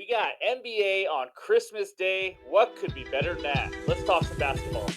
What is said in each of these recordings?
We got NBA on Christmas Day. What could be better than that? Let's talk some basketball.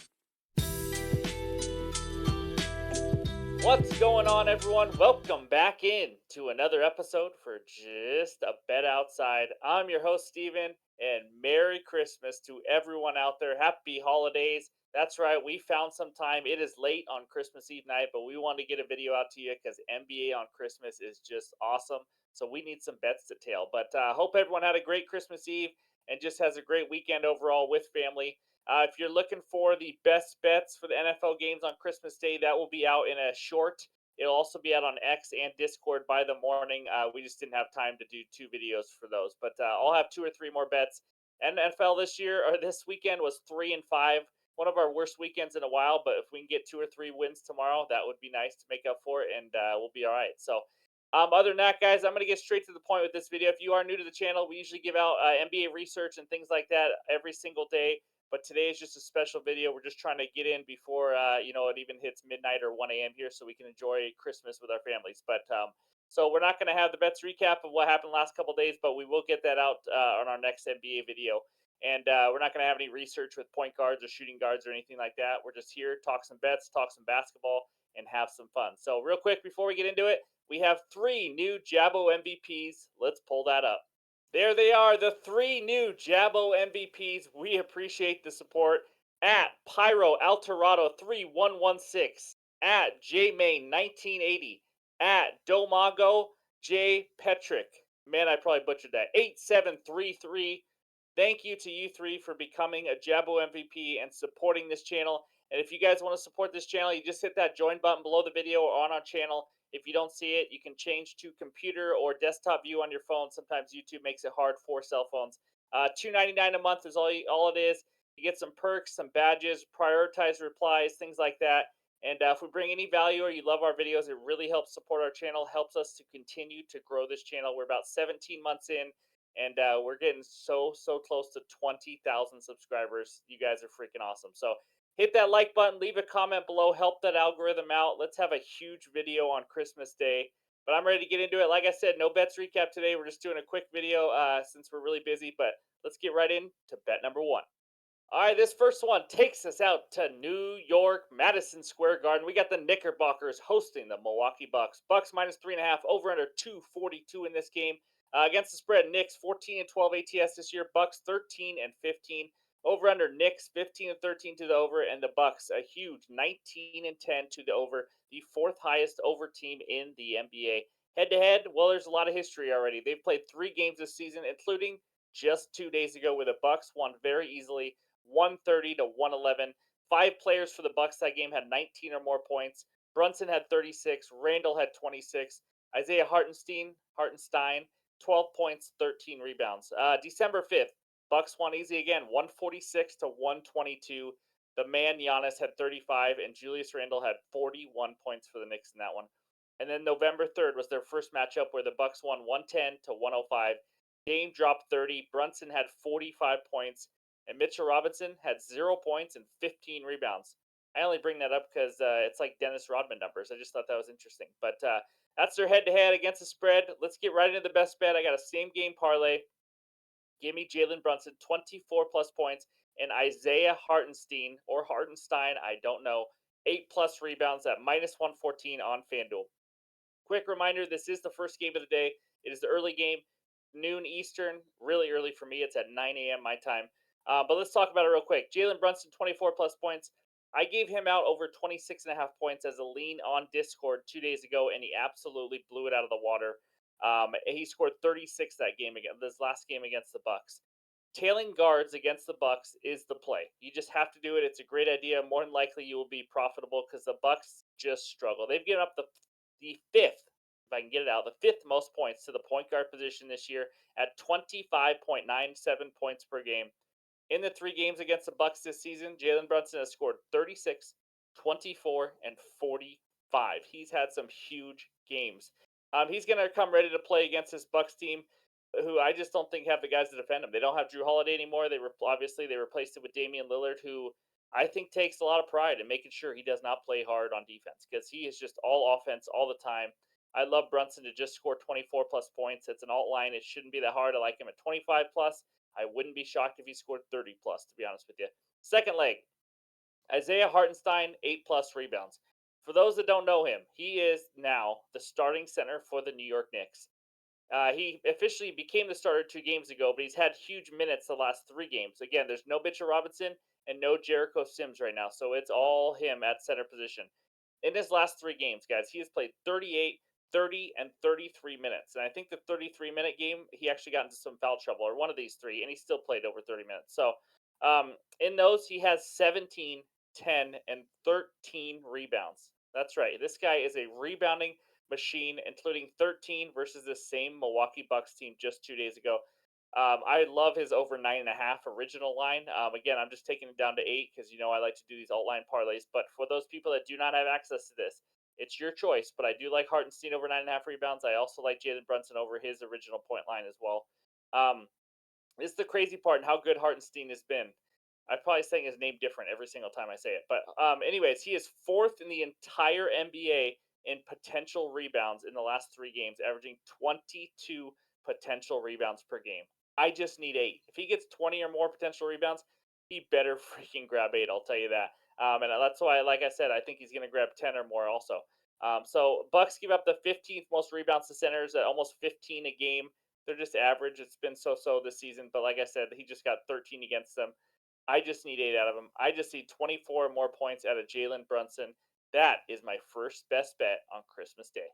What's going on, everyone? Welcome back in to another episode for Just a Bet Outside. I'm your host, Steven, and Merry Christmas to everyone out there. Happy holidays. That's right, we found some time. It is late on Christmas Eve night, but we wanted to get a video out to you because NBA on Christmas is just awesome. So we need some bets to tail. But hope everyone had a great Christmas Eve and just has a great weekend overall with family. If you're looking for the best bets for the NFL games on Christmas Day, that will be out in a short. It'll also be out on X and Discord by the morning. We just didn't have time to do two videos for those, but I'll have two or three more bets. And NFL this year or this weekend was 3-5, one of our worst weekends in a while. But if we can get two or three wins tomorrow, that would be nice to make up for it, and we'll be all right. So other than that, guys, I'm going to get straight to the point with this video. If you are new to the channel, we usually give out NBA research and things like that every single day. But today is just a special video. We're just trying to get in before it even hits midnight or 1 a.m. here, so we can enjoy Christmas with our families. But so we're not going to have the bets recap of what happened last couple days, but we will get that out on our next NBA video. And we're not going to have any research with point guards or shooting guards or anything like that. We're just here, talk some bets, talk some basketball, and have some fun. So real quick before we get into it, we have three new Jabo MVPs. Let's pull that up. There they are, the three new Jabo MVPs. We appreciate the support at Pyro Alterado 3116, at JMain 1980, at Domago J Petrick. Man, I probably butchered that. 8733. Thank you to you three for becoming a Jabo MVP and supporting this channel. And if you guys want to support this channel, you just hit that join button below the video or on our channel. If you don't see it, you can change to computer or desktop view on your phone. Sometimes YouTube makes it hard for cell phones. $2.99 a month is all it is. You get some perks, some badges, prioritize replies, things like that. And if we bring any value or you love our videos, it really helps support our channel, helps us to continue to grow this channel. We're about 17 months in, and we're getting so close to 20,000 subscribers. You guys are freaking awesome. So hit that like button, leave a comment below, help that algorithm out. Let's have a huge video on Christmas Day. But I'm ready to get into it. Like I said, no bets recap today. We're just doing a quick video since we're really busy. But let's get right into bet number one. All right, this first one takes us out to New York, Madison Square Garden. We got the Knickerbockers hosting the Milwaukee Bucks. Bucks minus 3.5, over under 242 in this game. Against the spread, Knicks 14-12 ATS this year. Bucks 13-15. Over under Knicks 15-13 to the over, and the Bucks a huge 19-10 to the over, the fourth highest over team in the NBA. Head to head, well, there's a lot of history already. They've played 3 games this season, including just 2 days ago, where the Bucks won very easily, 130-111. 5 players for the Bucks that game had 19 or more points. Brunson had 36. Randall had 26. Isaiah Hartenstein, 12 points, 13 rebounds. December 5th, Bucks won easy again, 146-122. The man Giannis had 35, and Julius Randle had 41 points for the Knicks in that one. And then November 3rd was their first matchup where the Bucks won 110-105. Dame dropped 30. Brunson had 45 points, and Mitchell Robinson had 0 points and 15 rebounds. I only bring that up because it's like Dennis Rodman numbers. I just thought that was interesting. But that's their head-to-head against the spread. Let's get right into the best bet. I got a same-game parlay. Give me Jalen Brunson, 24-plus points, and Isaiah Hartenstein, or Hartenstein, I don't know, 8-plus rebounds at minus 114 on FanDuel. Quick reminder, this is the first game of the day. It is the early game, noon Eastern, really early for me. It's at 9 a.m. my time. But let's talk about it real quick. Jalen Brunson, 24-plus points. I gave him out over 26.5 points as a lean on Discord 2 days ago, and he absolutely blew it out of the water. He scored 36 that game again, this last game against the Bucks. Tailing guards against the Bucks is the play. You just have to do it. It's a great idea. More than likely, you will be profitable because the Bucks just struggle. They've given up the fifth, if I can get it out, the fifth most points to the point guard position this year at 25.97 points per game. In the 3 games against the Bucks this season, Jalen Brunson has scored 36, 24, and 45. He's had some huge games. He's going to come ready to play against this Bucks team, who I just don't think have the guys to defend him. They don't have Drew Holiday anymore. Obviously they replaced it with Damian Lillard, who I think takes a lot of pride in making sure he does not play hard on defense because he is just all offense all the time. I love Brunson to just score 24 plus points. It's an alt line. It shouldn't be that hard. I like him at 25 plus. I wouldn't be shocked if he scored 30 plus, to be honest with you. Second leg, Isaiah Hartenstein, 8 plus rebounds. For those that don't know him, he is now the starting center for the New York Knicks. He officially became the starter 2 games ago, but he's had huge minutes the last 3 games. Again, there's no Mitchell Robinson and no Jericho Sims right now, so it's all him at center position. In his last 3 games, guys, he has played 38, 30, and 33 minutes. And I think the 33-minute game, he actually got into some foul trouble, or one of these three, and he still played over 30 minutes. So in those, he has 17, 10, and 13 rebounds. That's right. This guy is a rebounding machine, including 13 versus the same Milwaukee Bucks team just 2 days ago. I love his over 9.5 original line. Again, I'm just taking it down to 8 because I like to do these alt line parlays. But for those people that do not have access to this, it's your choice. But I do like Hartenstein over 9.5 rebounds. I also like Jalen Brunson over his original point line as well. This is the crazy part and how good Hartenstein has been. I'm probably saying his name different every single time I say it. But anyways, he is fourth in the entire NBA in potential rebounds in the last 3 games, averaging 22 potential rebounds per game. I just need 8. If he gets 20 or more potential rebounds, he better freaking grab 8. I'll tell you that. And that's why, like I said, I think he's going to grab 10 or more also. So Bucks give up the 15th most rebounds to centers at almost 15 a game. They're just average. It's been so this season, but like I said, he just got 13 against them. I just need 8 out of him. I just need 24 more points out of Jalen Brunson. That is my first best bet on Christmas Day.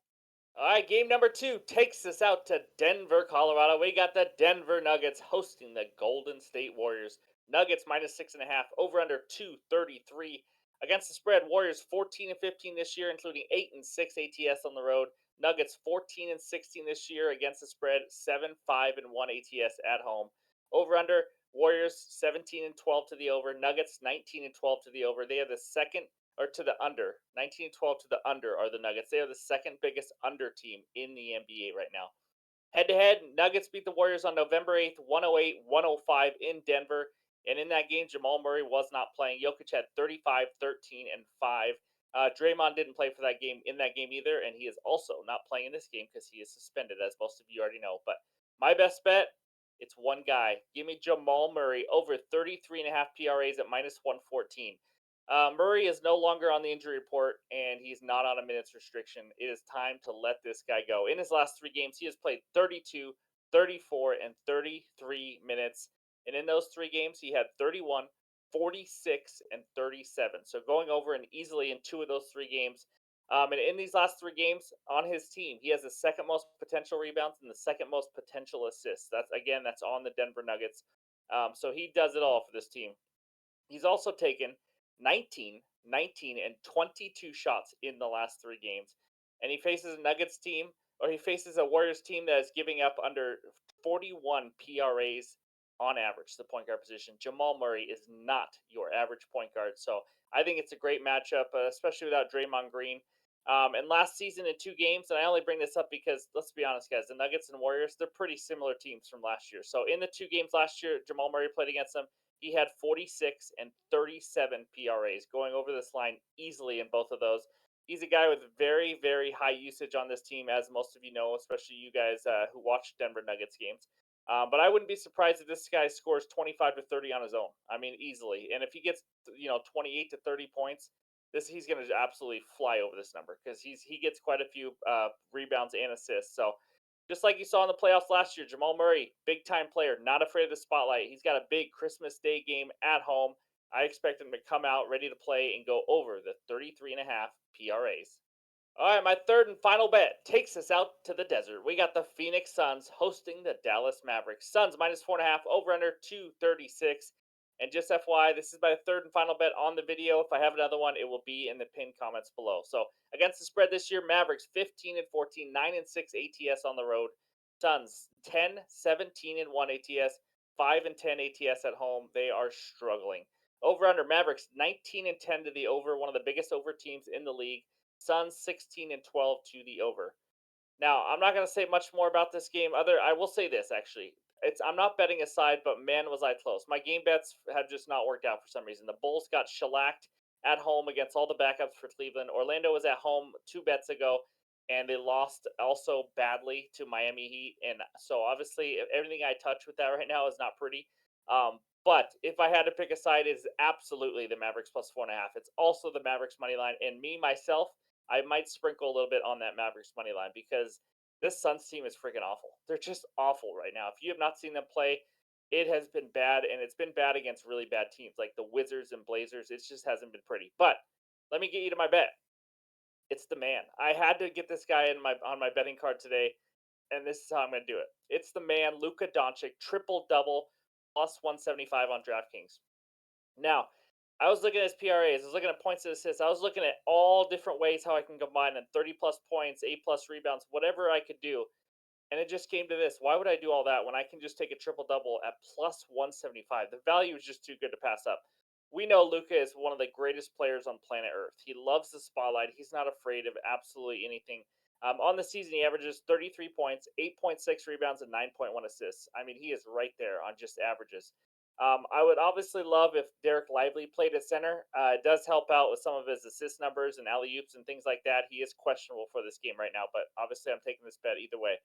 All right, game number 2 takes us out to Denver, Colorado. We got the Denver Nuggets hosting the Golden State Warriors. Nuggets minus 6.5, over under 233. Against the spread, Warriors 14 and 15 this year, including 8 and 6 ATS on the road. Nuggets 14 and 16 this year against the spread, 7, 5 and 1 ATS at home. Over under, Warriors 17 and 12 to the over. Nuggets 19 and 12 to the over. They are the second or to the under. 19 and 12 to the under are the Nuggets. They are the second biggest under team in the NBA right now. Head to head, Nuggets beat the Warriors on November 8th, 108-105 in Denver. And in that game, Jamal Murray was not playing. Jokic had 35, 13, and 5. Draymond didn't play for that game in that game either, and he is also not playing in this game because he is suspended, as most of you already know. But my best bet, it's one guy. Give me Jamal Murray over 33.5 PRAs at minus 114. Murray is no longer on the injury report, and he's not on a minutes restriction. It is time to let this guy go. In his last 3 games, he has played 32, 34, and 33 minutes. And in those 3 games, he had 31, 46, and 37. So going over and easily in 2 of those 3 games. And in these last 3 games on his team, he has the second most potential rebounds and the second most potential assists. That's on the Denver Nuggets. So he does it all for this team. He's also taken 19, 19, and 22 shots in the last 3 games. And he faces a Nuggets team, or he faces a Warriors team that is giving up under 41 PRAs on average, the point guard position. Jamal Murray is not your average point guard. So I think it's a great matchup, especially without Draymond Green. And last season in 2 games, and I only bring this up because, let's be honest, guys, the Nuggets and Warriors, they're pretty similar teams from last year. So in the 2 games last year, Jamal Murray played against them. He had 46 and 37 PRAs, going over this line easily in both of those. He's a guy with very, very high usage on this team, as most of you know, especially you guys who watch Denver Nuggets games. But I wouldn't be surprised if this guy scores 25 to 30 on his own. I mean, easily. And if he gets 28 to 30 points, he's going to absolutely fly over this number because he gets quite a few rebounds and assists. So just like you saw in the playoffs last year, Jamal Murray, big time player, not afraid of the spotlight. He's got a big Christmas Day game at home. I expect him to come out ready to play and go over the 33.5 PRAs. All right, my third and final bet takes us out to the desert. We got the Phoenix Suns hosting the Dallas Mavericks. Suns minus 4.5, over under 236. And just FYI, this is my third and final bet on the video. If I have another one, it will be in the pinned comments below. So against the spread this year, Mavericks 15 and 14, 9 and 6 ATS on the road. Suns 10, 17 and 1 ATS, 5 and 10 ATS at home. They are struggling. Over under Mavericks 19 and 10 to the over, one of the biggest over teams in the league. Suns 16 and 12 to the over. Now, I'm not going to say much more about this game. I will say this actually. I'm not betting aside, but man, was I close. My game bets have just not worked out for some reason. The Bulls got shellacked at home against all the backups for Cleveland. Orlando was at home 2 bets ago. and they lost also badly to Miami Heat. And so obviously everything I touch with that right now is not pretty. But if I had to pick a side, it's absolutely the Mavericks plus 4.5. It's also the Mavericks money line, and me myself, I might sprinkle a little bit on that Mavericks money line because this Suns team is freaking awful. They're just awful right now. If you have not seen them play, it has been bad, and it's been bad against really bad teams like the Wizards and Blazers. It just hasn't been pretty. But let me get you to my bet. It's the man. I had to get this guy in my on my betting card today, and this is how I'm going to do it. It's the man, Luka Doncic, triple double plus 175 on DraftKings. Now, I was looking at his PRAs. I was looking at points and assists. I was looking at all different ways how I can combine them: 30 plus points, 8 plus rebounds, whatever I could do. And it just came to this. Why would I do all that when I can just take a triple double at plus 175? The value is just too good to pass up. We know Luca is one of the greatest players on planet Earth. He loves the spotlight. He's not afraid of absolutely anything. On the season, he averages 33 points, 8.6 rebounds, and 9.1 assists. I mean, he is right there on just averages. I would obviously love if Derek Lively played at center. It does help out with some of his assist numbers and alley oops and things like that. He is questionable for this game right now, but obviously, I'm taking this bet either way.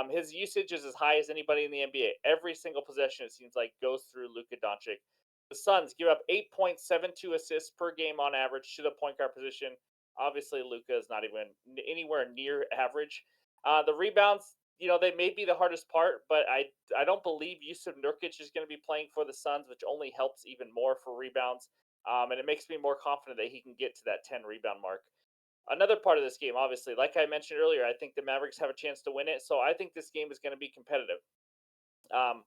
His usage is as high as anybody in the NBA. Every single possession, it seems like, goes through Luka Doncic. The Suns give up 8.72 assists per game on average to the point guard position. Obviously, Luka is not even anywhere near average. The rebounds, they may be the hardest part, but I don't believe Yusuf Nurkic is going to be playing for the Suns, which only helps even more for rebounds. And it makes me more confident that he can get to that 10 rebound mark. Another part of this game, obviously, like I mentioned earlier, I think the Mavericks have a chance to win it. So I think this game is going to be competitive. Um,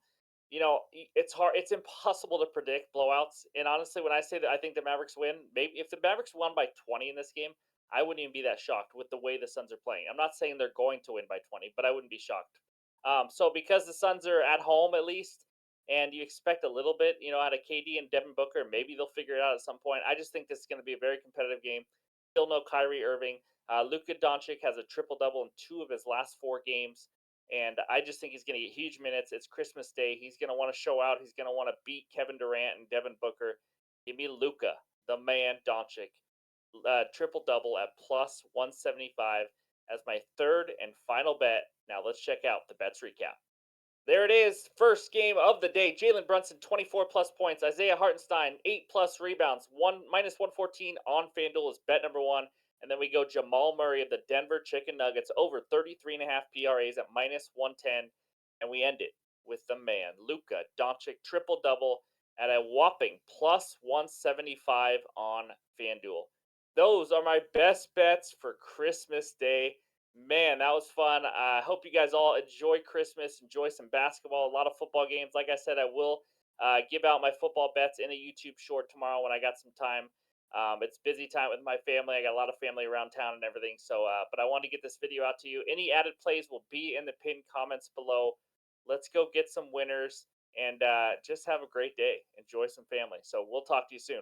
it's hard. It's impossible to predict blowouts. And honestly, when I say that I think the Mavericks win, maybe if the Mavericks won by 20 in this game, I wouldn't even be that shocked with the way the Suns are playing. I'm not saying they're going to win by 20, but I wouldn't be shocked. So because the Suns are at home at least, and you expect a little bit, out of KD and Devin Booker, maybe they'll figure it out at some point. I just think this is going to be a very competitive game. Still no Kyrie Irving. Luka Doncic has a triple double in 2 of his last 4 games. And I just think he's going to get huge minutes. It's Christmas Day. He's going to want to show out. He's going to want to beat Kevin Durant and Devin Booker. Give me Luka, the man, Doncic, triple double at plus 175 as my third and final bet. Now let's check out the bets recap. There it is. First game of the day. Jalen Brunson, 24 plus points. Isaiah Hartenstein, 8 plus rebounds. Minus 114 on FanDuel is bet number one. And then we go Jamal Murray of the Denver Chicken Nuggets over 33.5 PRAs at minus 110. And we end it with the man, Luka Doncic, triple double at a whopping plus 175 on FanDuel. Those are my best bets for Christmas Day. Man, that was fun. I hope you guys all enjoy Christmas, enjoy some basketball, a lot of football games. Like I said, I will give out my football bets in a YouTube short tomorrow when I got some time. It's busy time with my family. I got a lot of family around town and everything. So, but I wanted to get this video out to you. Any added plays will be in the pinned comments below. Let's go get some winners and just have a great day. Enjoy some family. So we'll talk to you soon.